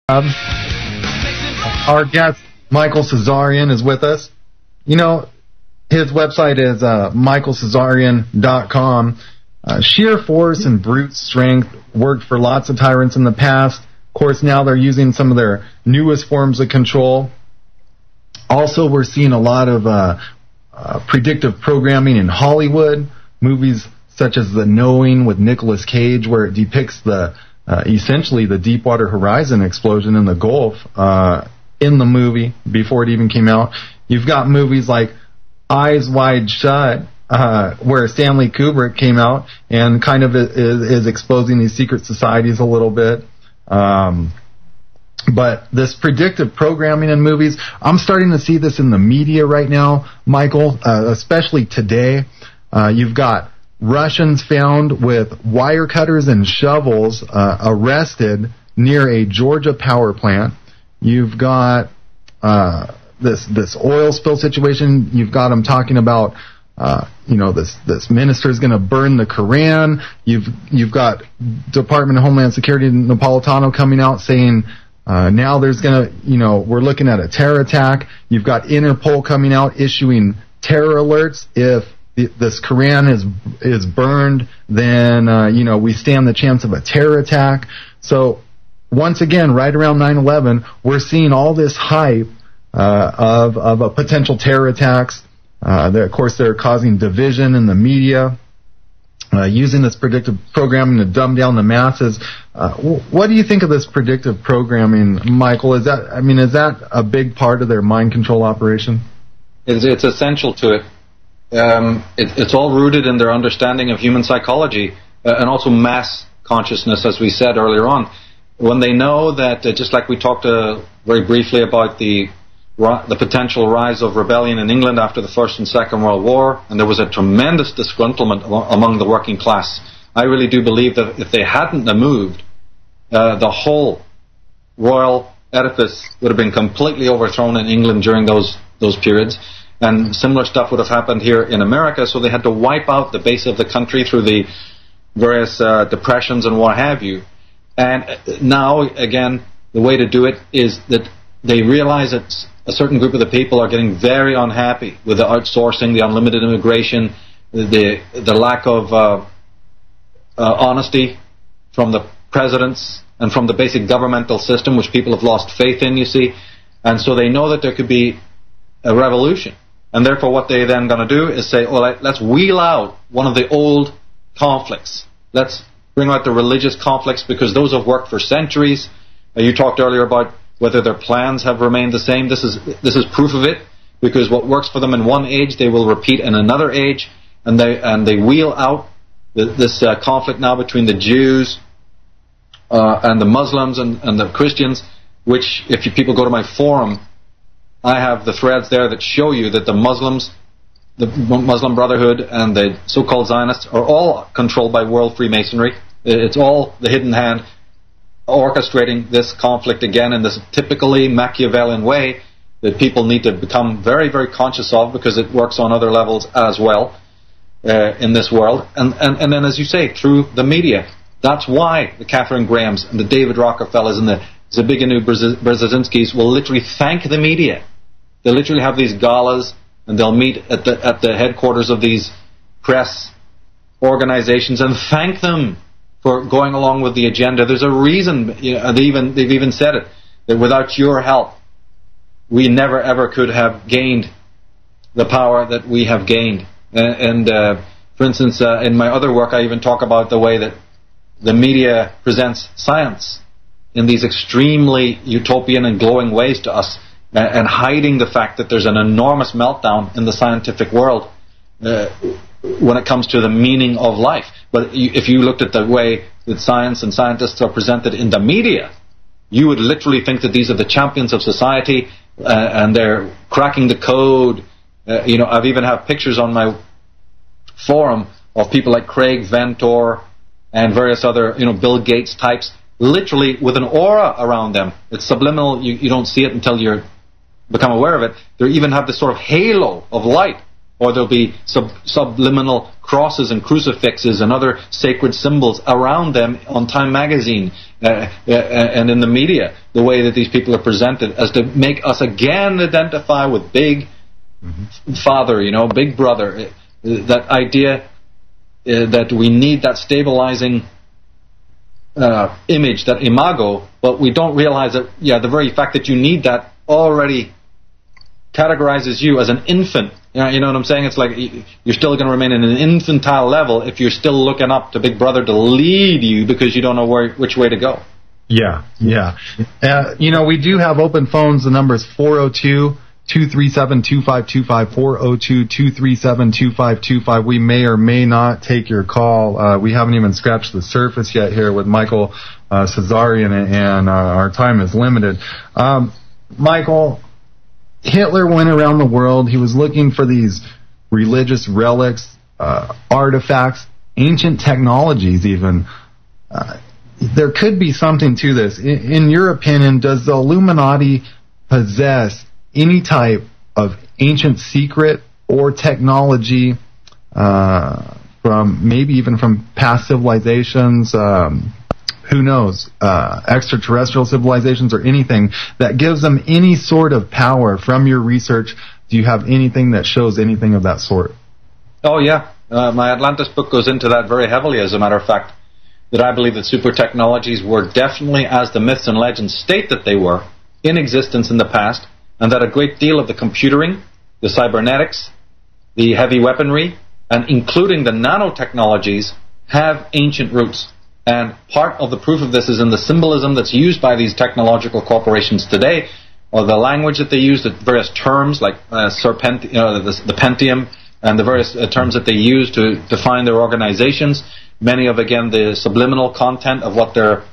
Our guest, Michael Cesarian, is with us. You know, his website is michaelcesarian.com. Sheer force and brute strength worked for lots of tyrants in the past. Of course, now they're using some of their newest forms of control. Also, we're seeing a lot of predictive programming in Hollywood. Movies such as The Knowing with Nicolas Cage, where it depicts the essentially the Deepwater Horizon explosion in the Gulf in the movie before it even came out. You've got movies like Eyes Wide Shut, where Stanley Kubrick came out and kind of is exposing these secret societies a little bit. But this predictive programming in movies, I'm starting to see this in the media right now, Michael, especially today. You've got Russians found with wire cutters and shovels arrested near a Georgia power plant. You've got this oil spill situation. You've got them talking about this minister is going to burn the Quran. You've got Department of Homeland Security Napolitano coming out saying now there's going to, we're looking at a terror attack. You've got Interpol coming out issuing terror alerts. If this Quran is burned, then we stand the chance of a terror attack. So once again, right around 9/11, we're seeing all this hype of a potential terror attacks. Of course, they're causing division in the media, using this predictive programming to dumb down the masses. What do you think of this predictive programming, Michael? Is that a big part of their mind control operation? It's essential to it. It's all rooted in their understanding of human psychology and also mass consciousness, as we said earlier on. When they know that, just like we talked very briefly about the potential rise of rebellion in England after the First and Second World War, and there was a tremendous disgruntlement among the working class. I really do believe that if they hadn't moved, the whole royal edifice would have been completely overthrown in England during those periods. And similar stuff would have happened here in America, so they had to wipe out the base of the country through the various depressions and what have you. And now, again, the way to do it is that they realize that a certain group of the people are getting very unhappy with the outsourcing, the unlimited immigration, the lack of honesty from the presidents and from the basic governmental system, which people have lost faith in, you see. And so they know that there could be a revolution. And therefore what they then going to do is say, let's wheel out one of the old conflicts. Let's bring out the religious conflicts, because those have worked for centuries. You talked earlier about whether their plans have remained the same. This is proof of it, because what works for them in one age, they will repeat in another age, and they wheel out this conflict now between the Jews and the Muslims and the Christians, which, if people go to my forum, I have the threads there that show you that the Muslims, the Muslim Brotherhood, and the so-called Zionists are all controlled by world Freemasonry. It's all the hidden hand orchestrating this conflict again in this typically Machiavellian way that people need to become very, very conscious of, because it works on other levels as well in this world. And then, as you say, through the media. That's why the Katharine Grahams and the David Rockefellers and the Zbigniew Brzezinskis will literally thank the media. They'll literally have these galas, and they'll meet at the headquarters of these press organizations and thank them for going along with the agenda. There's a reason, they've even said it, that without your help, we never ever could have gained the power that we have gained. And for instance, in my other work, I even talk about the way that the media presents science in these extremely utopian and glowing ways to us, and hiding the fact that there's an enormous meltdown in the scientific world when it comes to the meaning of life. But if you looked at the way that science and scientists are presented in the media, you would literally think that these are the champions of society, and they're cracking the code. I've even have pictures on my forum of people like Craig Ventor and various other, Bill Gates types, literally with an aura around them. It's subliminal. You don't see it until you become aware of it. They even have this sort of halo of light or there'll be subliminal crosses and crucifixes and other sacred symbols around them on Time magazine and in the media, the way that these people are presented, as to make us again identify with Big Father, Big Brother. That idea that we need that stabilizing image, that imago, but we don't realize that, the very fact that you need that already categorizes you as an infant. You know what I'm saying? It's like you're still going to remain in an infantile level if you're still looking up to Big Brother to lead you because you don't know which way to go. Yeah. We do have open phones. The number is 402-237-2525, 402-237-2525. We may or may not take your call. We haven't even scratched the surface yet here with Michael Cesarian, and our time is limited. Michael, Hitler went around the world. He was looking for these religious relics, artifacts, ancient technologies even. There could be something to this. In your opinion, does the Illuminati possess any type of ancient secret or technology from maybe even from past civilizations, who knows, extraterrestrial civilizations or anything that gives them any sort of power? From your research, do you have anything that shows anything of that sort? Oh, yeah. My Atlantis book goes into that very heavily, as a matter of fact, that I believe that super technologies were definitely, as the myths and legends state that they were, in existence in the past, and that a great deal of the computering, the cybernetics, the heavy weaponry, and including the nanotechnologies, have ancient roots. And part of the proof of this is in the symbolism that's used by these technological corporations today, or the language that they use, the various terms like the Pentium, and the various terms that they use to define their organizations. Many of, again, the subliminal content of what their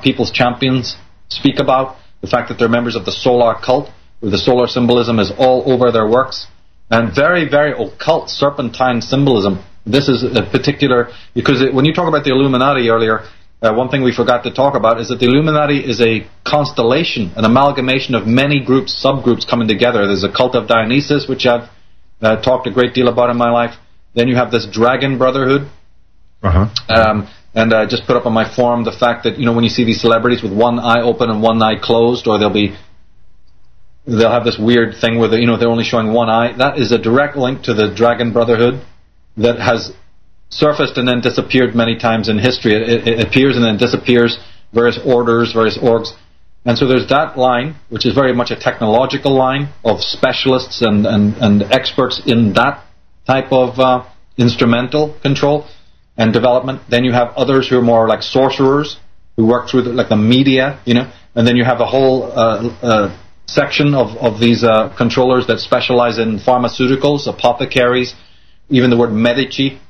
people's champions speak about, the fact that they're members of the solar cult, where the solar symbolism is all over their works, and very, very occult serpentine symbolism. This is a particular, because when you talk about the Illuminati earlier, one thing we forgot to talk about is that the Illuminati is a constellation, an amalgamation of many groups, subgroups coming together. There's a cult of Dionysus, which I've talked a great deal about in my life. Then you have this Dragon Brotherhood. And I just put up on my forum the fact that, when you see these celebrities with one eye open and one eye closed, or they'll have this weird thing where they're only showing one eye. That is a direct link to the Dragon Brotherhood that has surfaced and then disappeared many times in history. It appears and then disappears, various orders, various orgs. And so there's that line, which is very much a technological line of specialists and experts in that type of instrumental control and development. Then you have others who are more like sorcerers, who work through the media, and then you have a whole section of these controllers that specialize in pharmaceuticals, apothecaries. Even the word medici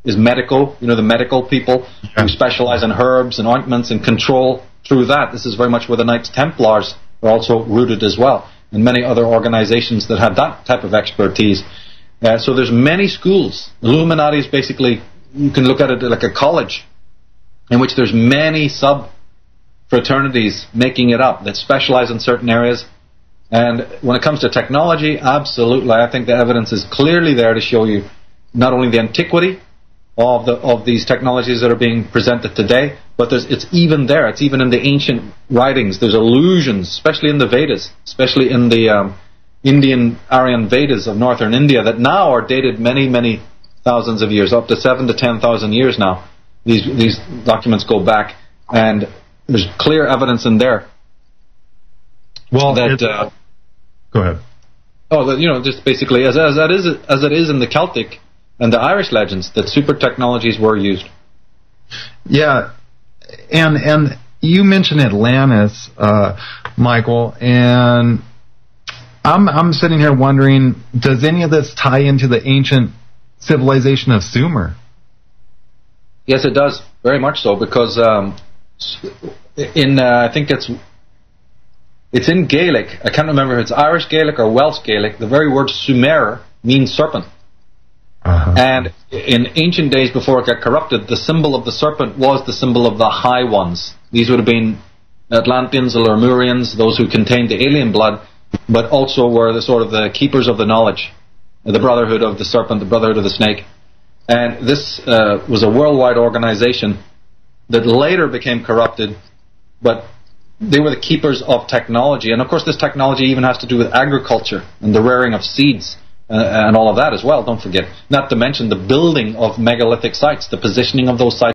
is medical, the medical people who specialize in herbs and ointments and control through that. This is very much where the Knights Templars are also rooted as well, and many other organizations that have that type of expertise. So there's many schools. Illuminati is basically, you can look at it like a college in which there's many sub-fraternities making it up that specialize in certain areas. And when it comes to technology, absolutely, I think the evidence is clearly there to show you not only the antiquity of these technologies that are being presented today, but it's even there. It's even in the ancient writings. There's allusions, especially in the Vedas, especially in the Indian Aryan Vedas of northern India, that now are dated many, many thousands of years, up to 7,000 to 10,000 years now. These documents go back, and there's clear evidence in there. Well, that go ahead. Just basically as it is in the Celtic and the Irish legends, that super technologies were used. Yeah, and you mentioned Atlantis, Michael, and I'm sitting here wondering, does any of this tie into the ancient civilization of Sumer? Yes, it does, very much so, because I think it's in Gaelic. I can't remember if it's Irish Gaelic or Welsh Gaelic. The very word Sumer means serpent. And in ancient days, before it got corrupted, the symbol of the serpent was the symbol of the high ones. These would have been Atlanteans, the Lemurians, those who contained the alien blood, but also were the sort of the keepers of the knowledge. the Brotherhood of the Serpent, the Brotherhood of the Snake. And this was a worldwide organization that later became corrupted, but they were the keepers of technology. And of course this technology even has to do with agriculture and the rearing of seeds and all of that as well, don't forget. Not to mention the building of megalithic sites, the positioning of those sites